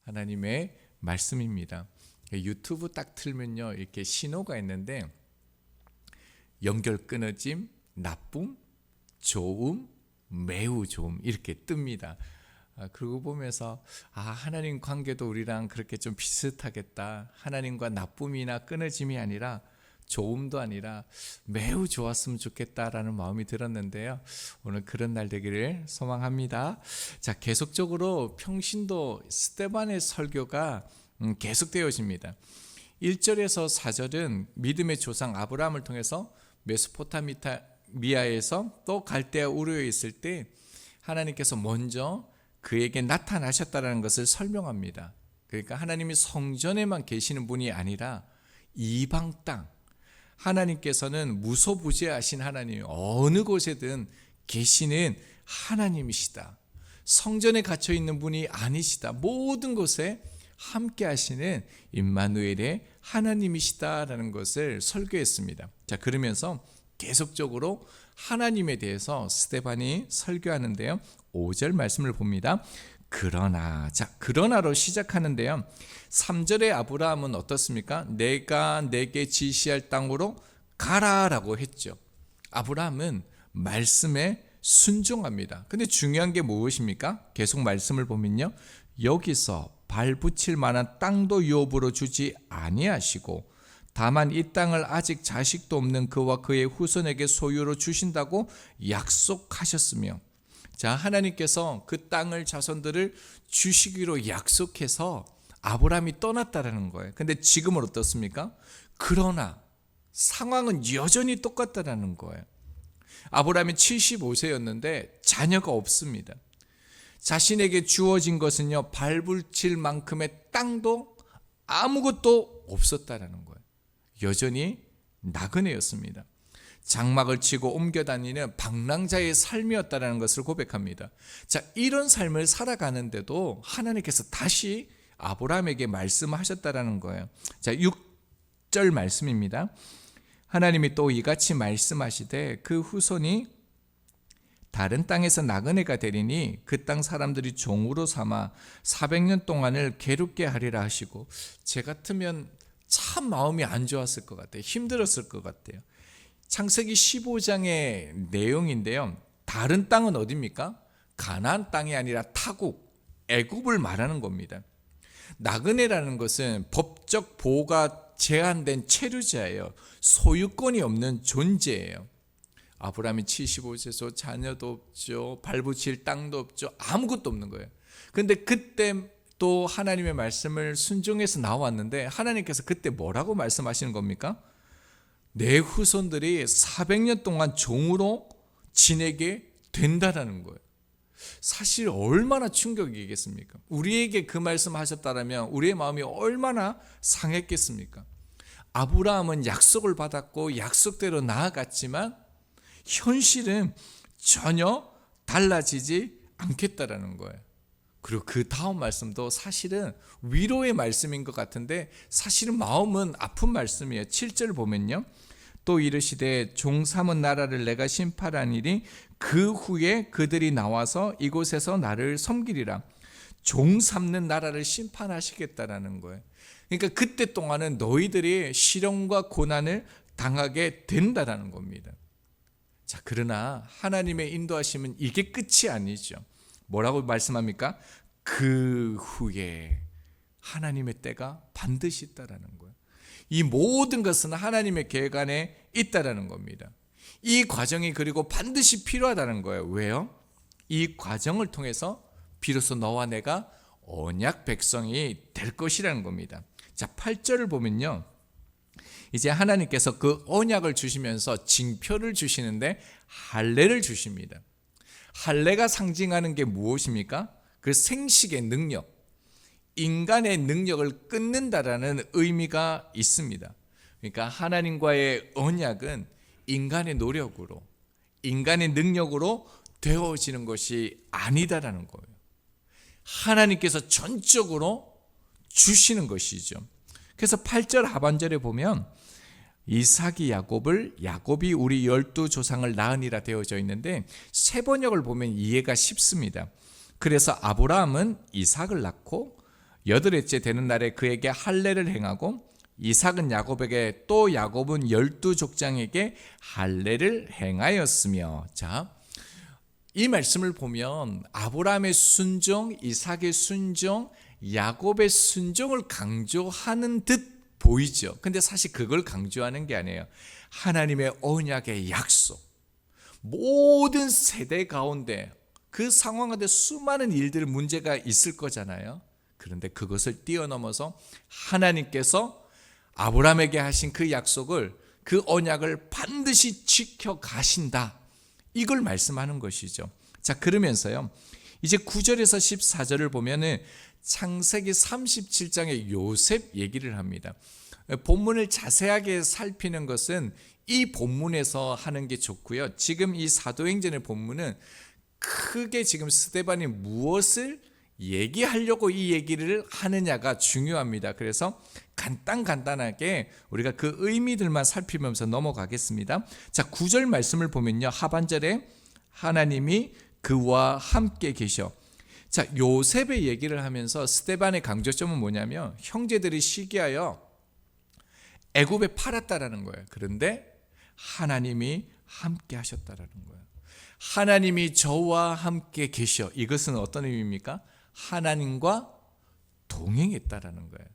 하나님의 말씀입니다. 유튜브 딱 틀면요, 이렇게 신호가 있는데 연결 끊어짐, 나쁨, 좋음, 매우 좋음 이렇게 뜹니다. 그러고 보면서 하나님 관계도 우리랑 그렇게 좀 비슷하겠다. 하나님과 나쁨이나 끊어짐이 아니라 좋음도 아니라 매우 좋았으면 좋겠다라는 마음이 들었는데요. 오늘 그런 날 되기를 소망합니다. 자, 계속적으로 평신도 스데반의 설교가 계속되어집니다. 1절에서 4절은 믿음의 조상 아브라함을 통해서 메소포타미아에서 또 갈대아 우르에 있을 때 하나님께서 먼저 그에게 나타나셨다는 것을 설명합니다. 그러니까 하나님이 성전에만 계시는 분이 아니라 이방 땅, 하나님께서는 무소부재하신 하나님, 어느 곳에든 계시는 하나님이시다. 성전에 갇혀 있는 분이 아니시다. 모든 곳에 함께 하시는 임마누엘의 하나님이시다라는 것을 설교했습니다. 자, 그러면서 계속적으로 하나님에 대해서 스데반이 설교하는데요. 5절 말씀을 봅니다. 그러나로 시작하는데요. 3절의 아브라함은 어떻습니까? 내가 내게 지시할 땅으로 가라라고 했죠. 아브라함은 말씀에 순종합니다. 근데 중요한 게 무엇입니까? 계속 말씀을 보면요. 여기서 발붙일 만한 땅도 유업으로 주지 아니하시고 다만 이 땅을 아직 자식도 없는 그와 그의 후손에게 소유로 주신다고 약속하셨으며, 자, 하나님께서 그 땅을 자손들을 주시기로 약속해서 아브라함이 떠났다라는 거예요. 근데 지금은 어떻습니까? 그러나 상황은 여전히 똑같다라는 거예요. 아브라함이 75세였는데 자녀가 없습니다. 자신에게 주어진 것은요, 발붙일 만큼의 땅도 아무것도 없었다라는 거예요. 여전히 나그네였습니다. 장막을 치고 옮겨 다니는 방랑자의 삶이었다라는 것을 고백합니다. 자, 이런 삶을 살아가는데도 하나님께서 다시 아브라함에게 말씀하셨다라는 거예요. 자, 6절 말씀입니다. 하나님이 또 이같이 말씀하시되 그 후손이 다른 땅에서 나그네가 되리니 그 땅 사람들이 종으로 삼아 400년 동안을 괴롭게 하리라 하시고, 제 같으면 참 마음이 안 좋았을 것 같아요. 힘들었을 것 같아요. 창세기 15장의 내용인데요. 다른 땅은 어디입니까? 가나안 땅이 아니라 타국, 애굽을 말하는 겁니다. 나그네라는 것은 법적 보호가 제한된 체류자예요. 소유권이 없는 존재예요. 아브라함이 75세서 자녀도 없죠. 발붙일 땅도 없죠. 아무것도 없는 거예요. 그런데 그때 또 하나님의 말씀을 순종해서 나왔는데 하나님께서 그때 뭐라고 말씀하시는 겁니까? 내 후손들이 400년 동안 종으로 지내게 된다라는 거예요. 사실 얼마나 충격이겠습니까? 우리에게 그 말씀 하셨다면 우리의 마음이 얼마나 상했겠습니까? 아브라함은 약속을 받았고 약속대로 나아갔지만 현실은 전혀 달라지지 않겠다라는 거예요. 그리고 그 다음 말씀도 사실은 위로의 말씀인 것 같은데 사실은 마음은 아픈 말씀이에요. 7절 보면요. 또 이르시되 종 삼은 나라를 내가 심판하니니 그 후에 그들이 나와서 이곳에서 나를 섬기리라. 종 삼는 나라를 심판하시겠다라는 거예요. 그러니까 그때 동안은 너희들이 시련과 고난을 당하게 된다라는 겁니다. 자, 그러나 하나님의 인도하심은 이게 끝이 아니죠. 뭐라고 말씀합니까? 그 후에 하나님의 때가 반드시 있다라는 거예요. 이 모든 것은 하나님의 계획 안에 있다라는 겁니다. 이 과정이 그리고 반드시 필요하다는 거예요. 왜요? 이 과정을 통해서 비로소 너와 내가 언약 백성이 될 것이라는 겁니다. 자, 8절을 보면요. 이제 하나님께서 그 언약을 주시면서 징표를 주시는데 할례를 주십니다. 할례가 상징하는 게 무엇입니까? 그 생식의 능력, 인간의 능력을 끊는다라는 의미가 있습니다. 그러니까 하나님과의 언약은 인간의 노력으로, 인간의 능력으로 되어지는 것이 아니다라는 거예요. 하나님께서 전적으로 주시는 것이죠. 그래서 8절 하반절에 보면 이삭이 야곱이 우리 12조상을 낳으니라 되어져 있는데 세 번역을 보면 이해가 쉽습니다. 그래서 아브라함은 이삭을 낳고 8일째 되는 날에 그에게 할례를 행하고 이삭은 야곱에게 또 야곱은 12족장에게 할례를 행하였으며. 자, 이 말씀을 보면 아브라함의 순종, 이삭의 순종, 야곱의 순종을 강조하는 듯 보이죠. 근데 사실 그걸 강조하는 게 아니에요. 하나님의 언약의 약속, 모든 세대 가운데 그 상황 가운데 수많은 일들, 문제가 있을 거잖아요. 그런데 그것을 뛰어넘어서 하나님께서 아브라함에게 하신 그 약속을, 그 언약을 반드시 지켜 가신다, 이걸 말씀하는 것이죠. 자, 그러면서요, 이제 9절에서 14절을 보면은 창세기 37장의 요셉 얘기를 합니다. 본문을 자세하게 살피는 것은 이 본문에서 하는 게 좋고요. 지금 이 사도행전의 본문은 크게 지금 스데반이 무엇을 얘기하려고 이 얘기를 하느냐가 중요합니다. 그래서 간단하게 우리가 그 의미들만 살피면서 넘어가겠습니다. 자, 9절 말씀을 보면요, 하반절에 하나님이 그와 함께 계셔. 자, 요셉의 얘기를 하면서 스데반의 강조점은 뭐냐면 형제들이 시기하여 애굽에 팔았다라는 거예요. 그런데 하나님이 함께 하셨다라는 거예요. 하나님이 저와 함께 계셔. 이것은 어떤 의미입니까? 하나님과 동행했다라는 거예요.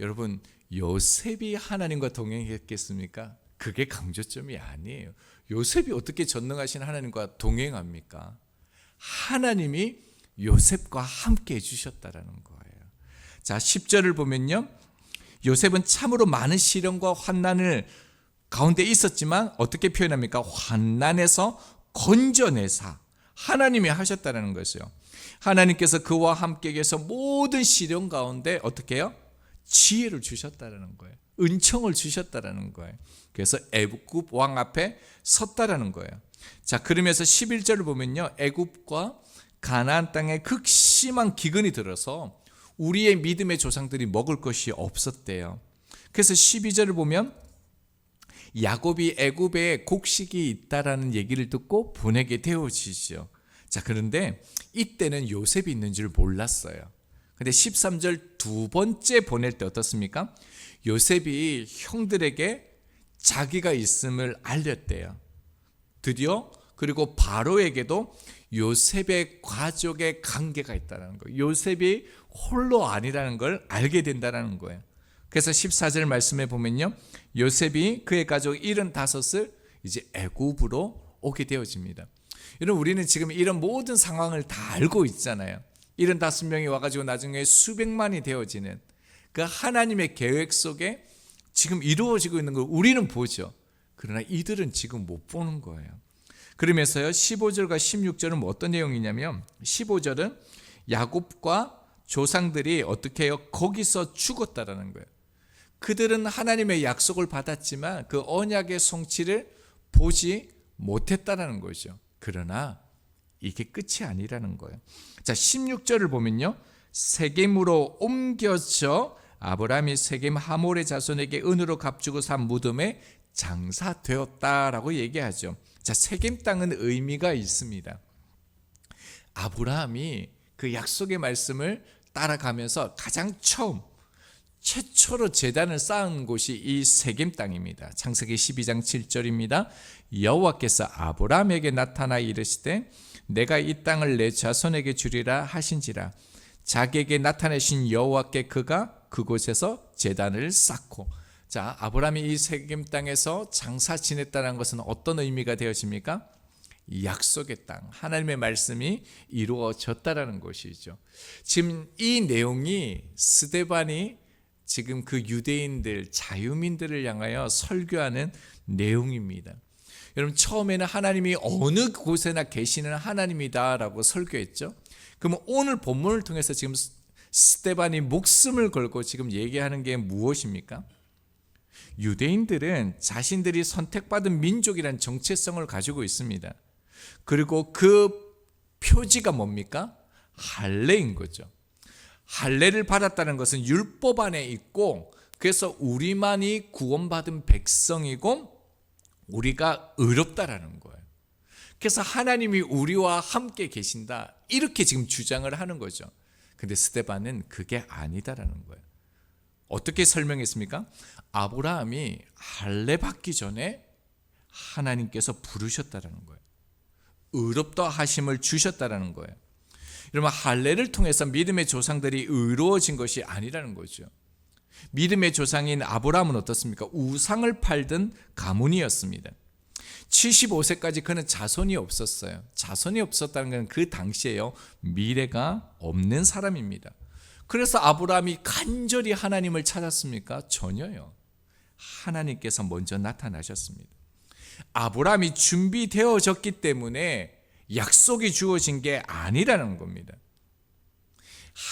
여러분, 요셉이 하나님과 동행했겠습니까? 그게 강조점이 아니에요. 요셉이 어떻게 전능하신 하나님과 동행합니까? 하나님이 요셉과 함께 해주셨다라는 거예요. 자, 10절을 보면요, 요셉은 참으로 많은 시련과 환난을 가운데 있었지만 어떻게 표현합니까? 환난에서 건져내사 하나님이 하셨다는 것이요. 하나님께서 그와 함께 계셔서 모든 시련 가운데 어떻게 해요? 지혜를 주셨다는 거예요. 은총을 주셨다는 거예요. 그래서 애굽 왕 앞에 섰다라는 거예요. 자, 그러면서 11절을 보면요, 애굽과 가나안 땅에 극심한 기근이 들어서 우리의 믿음의 조상들이 먹을 것이 없었대요. 그래서 12절을 보면 야곱이 애굽에 곡식이 있다라는 얘기를 듣고 보내게 되어지죠. 자, 그런데 이때는 요셉이 있는 줄 몰랐어요. 근데 13절 두 번째 보낼 때 어떻습니까? 요셉이 형들에게 자기가 있음을 알렸대요. 드디어. 그리고 바로에게도 요셉의 가족의 관계가 있다는 거예요. 요셉이 홀로 아니라는 걸 알게 된다는 거예요. 그래서 14절 말씀에 보면요, 요셉이 그의 가족 75을 이제 애굽으로 오게 되어집니다. 여러분, 우리는 지금 이런 모든 상황을 다 알고 있잖아요. 75명이 와가지고 나중에 수백만이 되어지는 그 하나님의 계획 속에 지금 이루어지고 있는 걸 우리는 보죠. 그러나 이들은 지금 못 보는 거예요. 그러면서요, 15절과 16절은 어떤 내용이냐면, 15절은 야곱과 조상들이 어떻게 해요? 거기서 죽었다라는 거예요. 그들은 하나님의 약속을 받았지만 그 언약의 성취를 보지 못했다라는 거죠. 그러나 이게 끝이 아니라는 거예요. 자, 16절을 보면요, 세겜으로 옮겨져 아브라함이 세겜 하몰의 자손에게 은으로 값주고 산 무덤에 장사되었다라고 얘기하죠. 자, 세겜 땅은 의미가 있습니다. 아브라함이 그 약속의 말씀을 따라가면서 가장 최초로 제단을 쌓은 곳이 이 세겜 땅입니다. 창세기 12장 7절입니다. 여호와께서 아브라함에게 나타나 이르시되 내가 이 땅을 내 자손에게 주리라 하신지라. 자기에게 나타내신 여호와께 그가 그곳에서 제단을 쌓고. 자, 아브라함이 이 세겜 땅에서 장사 지냈다는 것은 어떤 의미가 되어집니까? 약속의 땅, 하나님의 말씀이 이루어졌다라는 것이죠. 지금 이 내용이 스데반이 지금 그 유대인들, 자유민들을 향하여 설교하는 내용입니다. 여러분, 처음에는 하나님이 어느 곳에나 계시는 하나님이다라고 설교했죠. 그러면 오늘 본문을 통해서 지금 스데반이 목숨을 걸고 지금 얘기하는 게 무엇입니까? 유대인들은 자신들이 선택받은 민족이라는 정체성을 가지고 있습니다. 그리고 그 표지가 뭡니까? 할례인 거죠. 할례를 받았다는 것은 율법 안에 있고, 그래서 우리만이 구원받은 백성이고 우리가 의롭다라는 거예요. 그래서 하나님이 우리와 함께 계신다, 이렇게 지금 주장을 하는 거죠. 근데 스데반은 그게 아니다라는 거예요. 어떻게 설명했습니까? 아브라함이 할례 받기 전에 하나님께서 부르셨다라는 거예요. 의롭다 하심을 주셨다라는 거예요. 여러분, 할례를 통해서 믿음의 조상들이 의로워진 것이 아니라는 거죠. 믿음의 조상인 아브라함은 어떻습니까? 우상을 팔던 가문이었습니다. 75세까지 그는 자손이 없었어요. 자손이 없었다는 건 그 당시에요, 미래가 없는 사람입니다. 그래서 아브라함이 간절히 하나님을 찾았습니까? 전혀요. 하나님께서 먼저 나타나셨습니다. 아브라함이 준비되어졌기 때문에 약속이 주어진 게 아니라는 겁니다.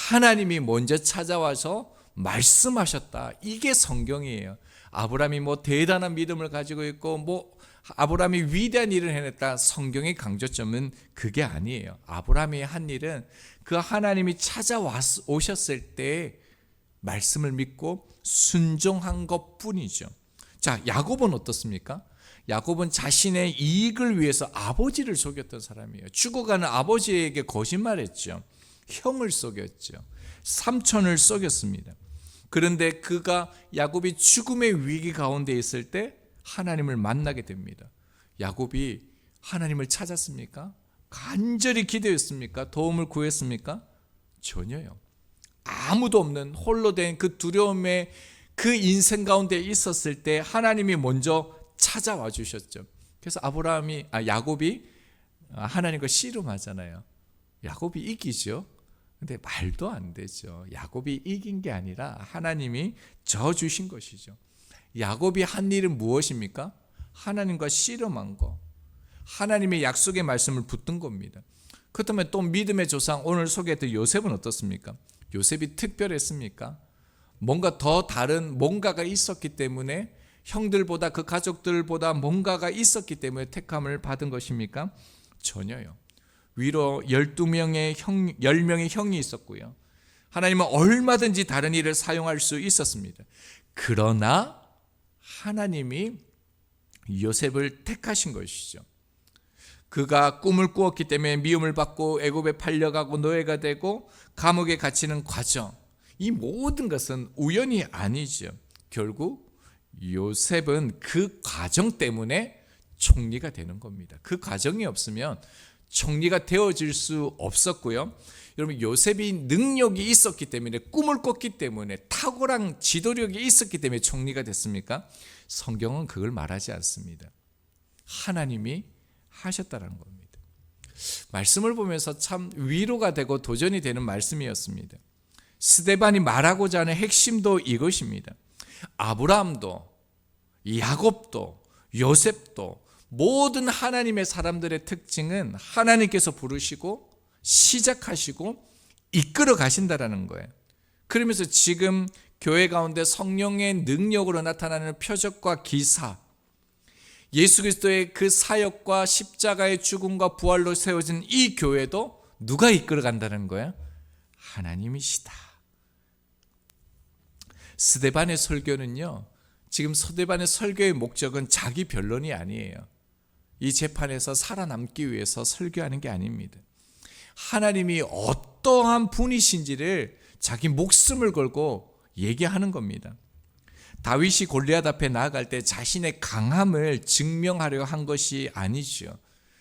하나님이 먼저 찾아와서 말씀하셨다. 이게 성경이에요. 아브라함이 대단한 믿음을 가지고 있고 아브라함이 위대한 일을 해냈다. 성경의 강조점은 그게 아니에요. 아브라함이 한 일은 그 하나님이 찾아오셨을 때 말씀을 믿고 순종한 것뿐이죠. 자, 야곱은 어떻습니까? 야곱은 자신의 이익을 위해서 아버지를 속였던 사람이에요. 죽어가는 아버지에게 거짓말했죠. 형을 속였죠. 삼촌을 속였습니다. 그런데 야곱이 죽음의 위기 가운데 있을 때 하나님을 만나게 됩니다. 야곱이 하나님을 찾았습니까? 간절히 기도했습니까? 도움을 구했습니까? 전혀요. 아무도 없는 홀로 된 그 두려움의 그 인생 가운데 있었을 때 하나님이 먼저 찾아와 주셨죠. 그래서 야곱이 하나님과 씨름하잖아요. 야곱이 이기죠. 근데 말도 안 되죠. 야곱이 이긴 게 아니라 하나님이 져 주신 것이죠. 야곱이 한 일은 무엇입니까? 하나님과 씨름한 거. 하나님의 약속의 말씀을 붙든 겁니다. 그렇다면 또 믿음의 조상 오늘 소개했던 요셉은 어떻습니까? 요셉이 특별했습니까? 뭔가 더 다른 뭔가가 있었기 때문에, 형들보다 그 가족들보다 뭔가가 있었기 때문에 택함을 받은 것입니까? 전혀요. 위로 10명의 형이 있었고요. 하나님은 얼마든지 다른 일을 사용할 수 있었습니다. 그러나 하나님이 요셉을 택하신 것이죠. 그가 꿈을 꾸었기 때문에 미움을 받고 애굽에 팔려가고 노예가 되고 감옥에 갇히는 과정, 이 모든 것은 우연이 아니죠. 결국 요셉은 그 과정 때문에 총리가 되는 겁니다. 그 과정이 없으면 총리가 되어질 수 없었고요. 여러분, 요셉이 능력이 있었기 때문에, 꿈을 꿨기 때문에, 탁월한 지도력이 있었기 때문에 총리가 됐습니까? 성경은 그걸 말하지 않습니다. 하나님이 하셨다는 겁니다. 말씀을 보면서 참 위로가 되고 도전이 되는 말씀이었습니다. 스데반이 말하고자 하는 핵심도 이것입니다. 아브라함도 야곱도 요셉도 모든 하나님의 사람들의 특징은 하나님께서 부르시고 시작하시고 이끌어 가신다라는 거예요. 그러면서 지금 교회 가운데 성령의 능력으로 나타나는 표적과 기사, 예수 그리스도의 그 사역과 십자가의 죽음과 부활로 세워진 이 교회도 누가 이끌어 간다는 거예요? 하나님이시다. 스데반의 설교는요, 지금 스데반의 설교의 목적은 자기 변론이 아니에요. 이 재판에서 살아남기 위해서 설교하는 게 아닙니다. 하나님이 어떠한 분이신지를 자기 목숨을 걸고 얘기하는 겁니다. 다윗이 골리앗 앞에 나아갈 때 자신의 강함을 증명하려 한 것이 아니죠.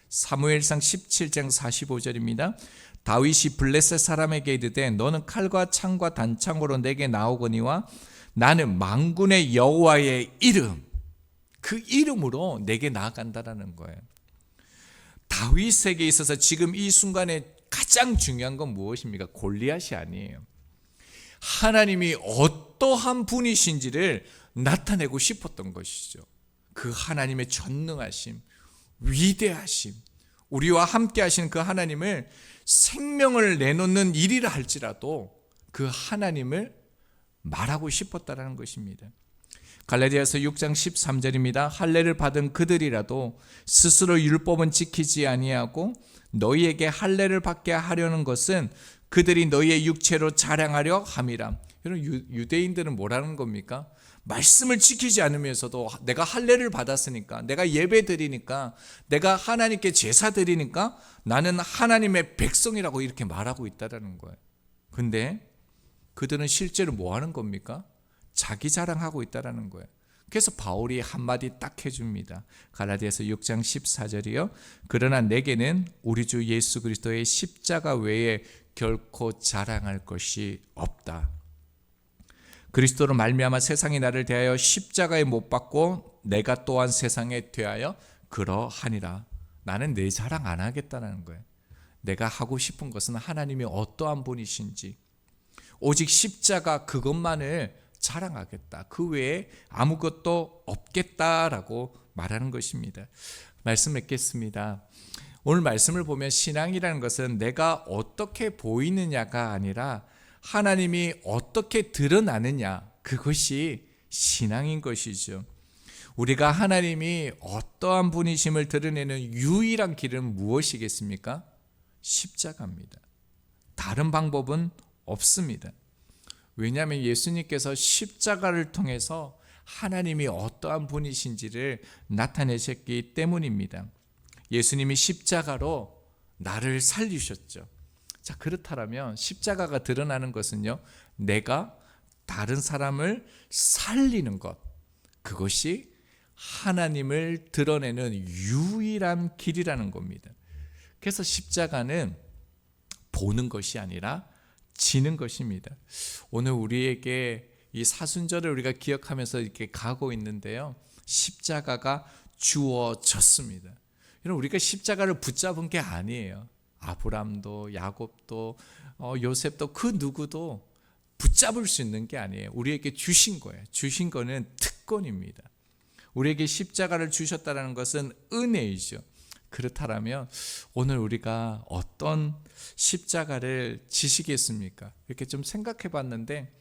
사무엘상 17장 45절입니다. 다윗이 블레셋 사람에게 이르되 너는 칼과 창과 단창으로 내게 나오거니와 나는 만군의 여호와의 이름, 그 이름으로 내게 나아간다라는 거예요. 다윗에게 있어서 지금 이 순간에 가장 중요한 건 무엇입니까? 골리앗이 아니에요. 하나님이 어떠한 분이신지를 나타내고 싶었던 것이죠. 그 하나님의 전능하심, 위대하심, 우리와 함께 하시는 그 하나님을 생명을 내놓는 일이라 할지라도 그 하나님을 말하고 싶었다라는 것입니다. 갈라디아서 6장 13절입니다. 할례를 받은 그들이라도 스스로 율법은 지키지 아니하고 너희에게 할례를 받게 하려는 것은 그들이 너희의 육체로 자랑하려 함이라. 여러분, 유대인들은 뭐라는 겁니까? 말씀을 지키지 않으면서도 내가 할례를 받았으니까, 내가 예배 드리니까, 내가 하나님께 제사 드리니까 나는 하나님의 백성이라고 이렇게 말하고 있다는 거예요. 근데 그들은 실제로 뭐 하는 겁니까? 자기 자랑하고 있다라는 거예요. 그래서 바울이 한마디 딱 해줍니다. 갈라디아서 6장 14절이요. 그러나 내게는 우리 주 예수 그리스도의 십자가 외에 결코 자랑할 것이 없다. 그리스도로 말미암아 세상이 나를 대하여 십자가에 못 박고 내가 또한 세상에 대하여 그러하니라. 나는 내 자랑 안 하겠다는 거예요. 내가 하고 싶은 것은 하나님이 어떠한 분이신지 오직 십자가 그것만을 자랑하겠다. 그 외에 아무것도 없겠다라고 말하는 것입니다. 말씀 맺겠습니다. 오늘 말씀을 보면 신앙이라는 것은 내가 어떻게 보이느냐가 아니라 하나님이 어떻게 드러나느냐, 그것이 신앙인 것이죠. 우리가 하나님이 어떠한 분이심을 드러내는 유일한 길은 무엇이겠습니까? 십자가입니다. 다른 방법은 없습니다. 왜냐하면 예수님께서 십자가를 통해서 하나님이 어떠한 분이신지를 나타내셨기 때문입니다. 예수님이 십자가로 나를 살리셨죠. 자, 그렇다면 십자가가 드러나는 것은요, 내가 다른 사람을 살리는 것, 그것이 하나님을 드러내는 유일한 길이라는 겁니다. 그래서 십자가는 보는 것이 아니라 지는 것입니다. 오늘 우리에게 이 사순절을 우리가 기억하면서 이렇게 가고 있는데요, 십자가가 주어졌습니다. 여러분, 우리가 십자가를 붙잡은 게 아니에요. 아브람도 야곱도 요셉도 그 누구도 붙잡을 수 있는 게 아니에요. 우리에게 주신 거예요. 주신 거는 특권입니다. 우리에게 십자가를 주셨다는 것은 은혜이죠. 그렇다면 오늘 우리가 어떤 십자가를 지시겠습니까? 이렇게 좀 생각해 봤는데,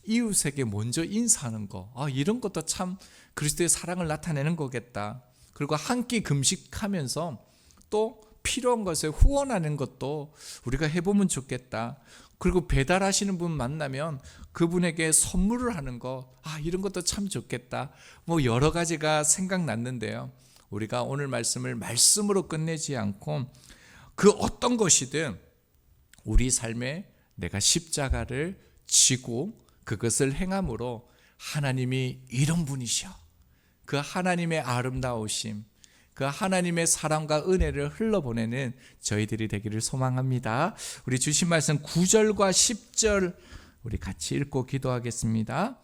이웃에게 먼저 인사하는 거, 이런 것도 참 그리스도의 사랑을 나타내는 거겠다. 그리고 한 끼 금식하면서 또 필요한 것에 후원하는 것도 우리가 해보면 좋겠다. 그리고 배달하시는 분 만나면 그분에게 선물을 하는 거, 이런 것도 참 좋겠다. 뭐 여러 가지가 생각났는데요, 우리가 오늘 말씀을 말씀으로 끝내지 않고 그 어떤 것이든 우리 삶에 내가 십자가를 지고 그것을 행함으로 하나님이 이런 분이셔, 그 하나님의 아름다우심, 그 하나님의 사랑과 은혜를 흘러보내는 저희들이 되기를 소망합니다. 우리 주신 말씀 9절과 10절 우리 같이 읽고 기도하겠습니다.